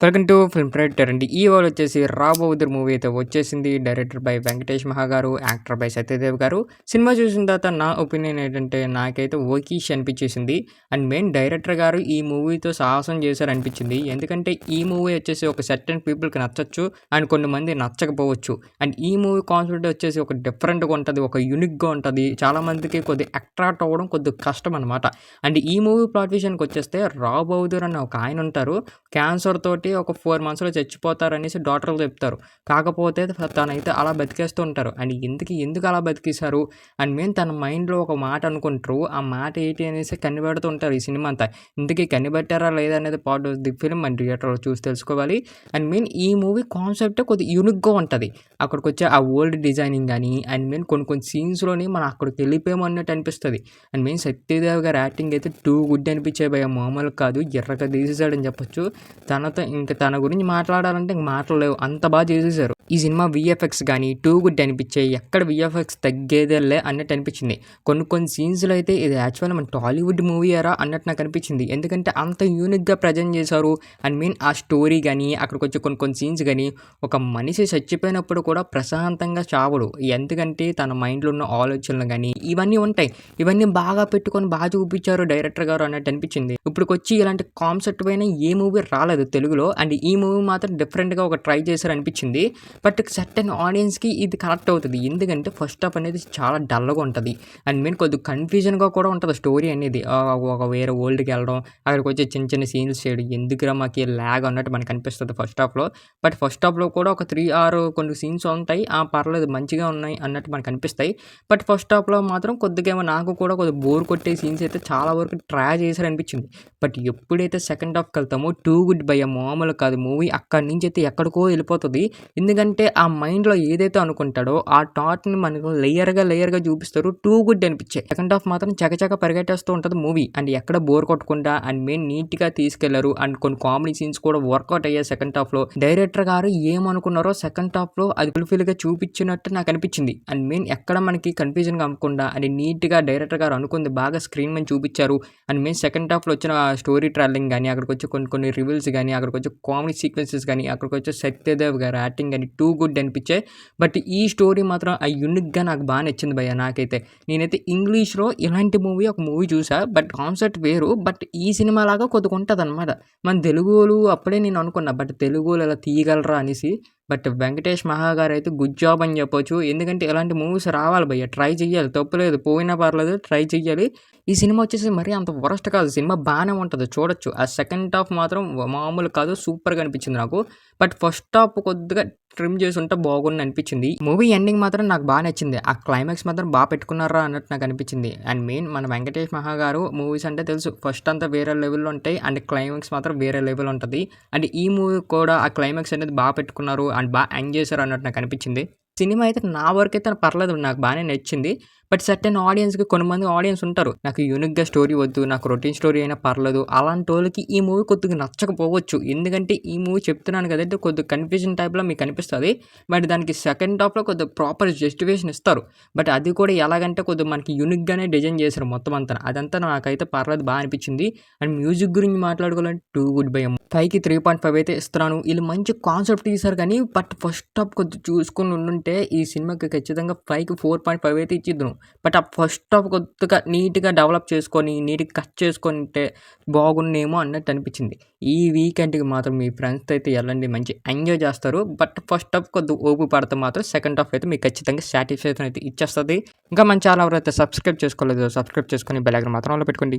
Welcome to film trader అండి. ఇవాళ వచ్చేసి 'రాబోతుర్' మూవీ అయితే వచ్చేసింది. డైరెక్టర్ బై వెంకటేష్ మహా గారు, యాక్టర్ బై సత్యదేవ్ గారు. సినిమా చూసిన తర్వాత నా ఒపీనియన్ ఏంటంటే నాకైతే ఓకీష్ అనిపించేసింది. అండ్ మెయిన్ డైరెక్టర్ గారు ఈ మూవీతో సాహసం చేశారనిపించింది. ఎందుకంటే ఈ మూవీ వచ్చేసి ఒక సర్టెన్ పీపుల్‌కి నచ్చొచ్చు. అండ్ కొంతమంది నచ్చకపోవచ్చు. అండ్ ఈ మూవీ కాన్సెప్ట్ వచ్చేసి ఒక డిఫరెంట్‌గా ఉంటది. ఒక యూనిక్‌గా ఉంటది. చాలామందికి కొద్దిగా అట్రాక్ట్ అవ్వడం కొద్దిగా కష్టం అనమాట. అండ్ ఈ మూవీ ప్లాట్ విషయానికి వచ్చేస్తే 'రాబోతుర్' అనే ఒక ఆయన ఉంటారు. క్యాన్సర్ తోటి ఒక 4 మంత్స్‌లో చచ్చిపోతారనేసి డాక్టర్లు చెప్తారు. కాకపోతే తనైతే అలా బతికేస్తూ ఉంటారు. అండ్ ఎందుకు అలా బతికేశారు? అండ్ మెయిన్ తన మైండ్‌లో ఒక మాట అనుకుంటారు. ఆ మాట ఏంటి అనేసి కనిపెడుతూ ఉంటారు ఈ సినిమా అంతా. ఇంతకీ కనిపెట్టారా లేదా అనేది పార్ట్ ఆఫ్ ది ఫిల్మ్ మన థియేటర్‌లో చూసి తెలుసుకోవాలి. అండ్ మెయిన్ ఈ మూవీ కాన్సెప్ట్ కొద్దిగా యూనిక్‌గా ఉంటది. అక్కడికొచ్చే ఆ ఓల్డ్ డిజైనింగ్ గాని, అండ్ మెయిన్ కొన్ని సీన్స్‌లోని మనం అక్కడికి వెళ్ళిపోయాము అన్నట్టు అనిపిస్తది. అండ్ మెయిన్ సత్యదేవ్ గారి యాక్టింగ్ అయితే టూ గుడ్ అనిపించాయి భయ్యా, మామూలుగా కాదు. ఎర్రగా తీసేసాడని చెప్పొచ్చు. తన గురించి మాట్లాడాలంటే ఇంక మాటలు లేవు. అంత బాగా చేసేసారు. ఈ సినిమా వీఎఫ్ఎక్స్ గాని టూ గుడ్ అనిపించాయి. ఎక్కడ వీఎఫ్ఎక్స్ తగ్గేదేలే అన్నట్టు అనిపించింది. కొన్ని సీన్స్‌లో అయితే ఇది యాక్చువల్‌గా మన టాలీవుడ్ మూవీయేరా అన్నట్టు నాకు అనిపించింది. ఎందుకంటే అంత యూనిక్‌గా ప్రజెంట్ చేశారు. అండ్ మెయిన్ ఆ స్టోరీ గాని, అక్కడికొచ్చే కొన్ని సీన్స్ గాని, ఒక మనిషి చచ్చిపోయినప్పుడు కూడా ప్రశాంతంగా చావడు. ఎందుకంటే తన మైండ్‌లో ఉన్న ఆలోచనలు గాని ఇవన్నీ ఉంటాయి. ఇవన్నీ బాగా పెట్టుకొని బాగా చూపించారు డైరెక్టర్ గారు అన్నట్టు అనిపించింది. ఇప్పటికొచ్చి ఇలాంటి కాన్సెప్ట్ పైన ఏ మూవీ రాలేదు తెలుగులో. అండ్ ఈ మూవీ మాత్రం డిఫరెంట్‌గా ఒక ట్రై చేశారు అనిపించింది. బట్ సర్టెన్ ఆడియన్స్‌కి ఇది కనెక్ట్ అవుతది. ఎందుకంటే ఫస్ట్ హాఫ్ అనేది చాలా డల్‌గా ఉంటది. అండ్ మెయిన్ కొద్దిగా కన్‌ఫ్యూజన్‌గా కూడా ఉంటది స్టోరీ అనేది. ఒక వేరే వరల్డ్‌కి వెళ్ళడం, అక్కడికొచ్చే చిన్న సీన్స్ చేయడం. ఎందుకురా మాకు ఈ లాగ్ అన్నట్టు మనకు అనిపిస్తది ఫస్ట్ హాఫ్‌లో. బట్ ఫస్ట్ హాఫ్‌లో కూడా ఒక 3 ఆర్ కొన్ని సీన్స్ ఉంటాయి. పర్లేదు మంచిగా ఉన్నాయి అన్నట్టు మనకు అనిపిస్తాయి. బట్ ఫస్ట్ హాఫ్‌లో మాత్రం కొద్దిగా ఏమో నాకు కూడా కొద్దిగా బోర్ కొట్టే సీన్స్ అయితే చాలా వరకు ట్రై చేశారు అనిపించింది. బట్ ఎప్పుడైతే సెకండ్ హాఫ్‌కి వెళ్తామో టూ గుడ్ భయ్యా, మామూలు కాదు. మూవీ అక్కడి నుంచి అయితే ఎక్కడికో వెళ్ళిపోతది. ఎందుకంటే ఆ మైండ్‌లో ఏదైతే అనుకుంటాడో ఆ థాట్‌ని మనకు లేయర్‌గా చూపిస్తారు. టూ గుడ్ అనిపించాయి. సెకండ్ హాఫ్ మాత్రం చకచక పరిగెట్టేస్తూ ఉంటది మూవీ. అండ్ ఎక్కడ బోర్ కొట్టకుండా అండ్ మెయిన్ నీట్‌గా తీసుకెళ్లారు. అండ్ కొన్ని కామెడీ సీన్స్ కూడా వర్కౌట్ అయ్యాయి సెకండ్ హాఫ్‌లో. డైరెక్టర్ గారు ఏమనుకున్నారో సెకండ్ హాఫ్‌లో అది ఫుల్‌ఫిల్‌గా చూపించినట్టు నాకు అనిపించింది. అండ్ మెయిన్ ఎక్కడ మనకి కన్‌ఫ్యూజన్‌గా అవ్వకుండా అండ్ నీట్‌గా డైరెక్టర్ గారు అనుకుంది బాగా స్క్రీన్ మీద చూపించారు. అండ్ మెయిన్ సెకండ్ హాఫ్‌లో వచ్చిన స్టోరీ టెల్లింగ్ గాని, అక్కడికొచ్చే కొన్ని రివీల్స్ గాని, అక్కడికొచ్చే కామెడీ సీక్వెన్సెస్ గాని, అక్కడికొచ్చే సత్యదేవ్ గారి యాక్టింగ్ గాని టూ గుడ్ అనిపించాయి. బట్ ఈ స్టోరీ మాత్రం యూనిక్‌గా నాకు బాగా నచ్చింది భయ్యా నాకైతే. నేనైతే ఇంగ్లీష్‌లో ఇలాంటి ఒక మూవీ చూసా. బట్ కాన్సెప్ట్ వేరు. బట్ ఈ సినిమా లాగా కొద్దిగా ఉంటదనమాట. మన తెలుగోళ్ళు అప్పుడే నేను అనుకున్నా. బట్ తెలుగోళ్ళు ఇలా తీయగలరా అనేసి. బట్ వెంకటేష్ మహా గారైతే గుడ్ జాబ్ అని చెప్పొచ్చు. ఎందుకంటే ఇలాంటి మూవీస్ రావాలి భయ్యా. ట్రై చెయ్యాలి. తప్పులేదు. పోయినా పర్లేదు. ట్రై చెయ్యాలి. ఈ సినిమా వచ్చేసి మరీ అంత వరస్ట్ కాదు. సినిమా బానే ఉంటది. చూడొచ్చు. ఆ సెకండ్ హాఫ్ మాత్రం మామూలు కాదు. సూపర్‌గా అనిపించింది నాకు. బట్ ఫస్ట్ హాఫ్ కొద్దిగా ట్రిమ్ చేసుంటే బాగుండు అనిపించింది. మూవీ ఎండింగ్ మాత్రం నాకు బా నచ్చింది. ఆ క్లైమాక్స్ మాత్రం బా పెట్టుకున్నారా అన్నట్టు నాకు అనిపించింది. అండ్ మెయిన్ మన వెంకటేష్ మహా గారు మూవీస్ అంటే తెలుసు. ఫస్ట్ అంతా వేరే లెవెల్‌లో ఉంటాయి. అండ్ క్లైమాక్స్ మాత్రం వేరే లెవెల్ ఉంటది. అండ్ ఈ మూవీ కూడా ఆ క్లైమాక్స్ అనేది బా పెట్టుకున్నారు. అండ్ బా ఎండ్ చేశారు అన్నట్టు నాకు అనిపించింది. సినిమా అయితే నా వరకైతే పర్లేదు. నాకు బానే నచ్చింది. బట్ సర్టెన్ ఆడియన్స్‌కి కొంతమంది ఆడియన్స్ ఉంటారు. నాకు యూనిక్‌గా స్టోరీ వద్దు. నాకు రొటీన్ స్టోరీ అయినా పర్లేదు. అలాంటోళ్ళకి ఈ మూవీ కొద్దిగా నచ్చకపోవచ్చు. ఎందుకంటే ఈ మూవీ చెప్తున్నాను కదండీ కొద్దిగా కన్‌ఫ్యూజన్ టైప్‌లో మీకు అనిపిస్తది. బట్ దానికి సెకండ్ హాఫ్‌లో కొద్దిగా ప్రాపర్ జస్టిఫికేషన్ ఇస్తారు. బట్ అది కూడా ఎలాగంటే కొద్దిగా మనకి యూనిక్‌గానే డిజైన్ చేశారు మొత్తం అంతా. అదంతా నాకైతే పర్లేదు బా అనిపించింది. అండ్ మ్యూజిక్ గురించి మాట్లాడుకోవాలంటే టూ గుడ్ భయ్యా. 5కి 3.5 అయితే ఇస్తున్నాను. ఈళ్ళు మంచి కాన్సెప్ట్ తీశారు కానీ బట్ ఫస్ట్ హాఫ్ కొద్దిగా చూసుకొని ఉండుంటే ఈ సినిమాకి ఖచ్చితంగా 5కి 4.5 అయితే ఇచ్చిద్దును. బట్ ఆ ఫస్ట్ హాఫ్ కొద్దిగా నీట్‌గా డెవలప్ చేసుకొని, నీట్‌గా కట్ చేసుకుంటే బాగున్నేమో అన్నట్టు అనిపించింది. ఈ వీకెండ్‌కి మాత్రం మీ ఫ్రెండ్స్‌తో అయితే ఎళ్ళండి. మంచి ఎంజాయ్ చేస్తారు. బట్ ఫస్ట్ హాఫ్ కొద్దిగా ఓపిక పడితే మాత్రం సెకండ్ హాఫ్ అయితే మీకు ఖచ్చితంగా సాటిస్ఫాక్షన్ అయితే ఇచ్చేస్తది. ఇంకా మన ఛానెల్ ఎవరైతే సబ్స్క్రైబ్ చేసుకోలేదో సబ్స్క్రైబ్ చేసుకొని బెల్ ఐకాన్ మాత్రం ఆన్‌లో పెట్టుకోండి.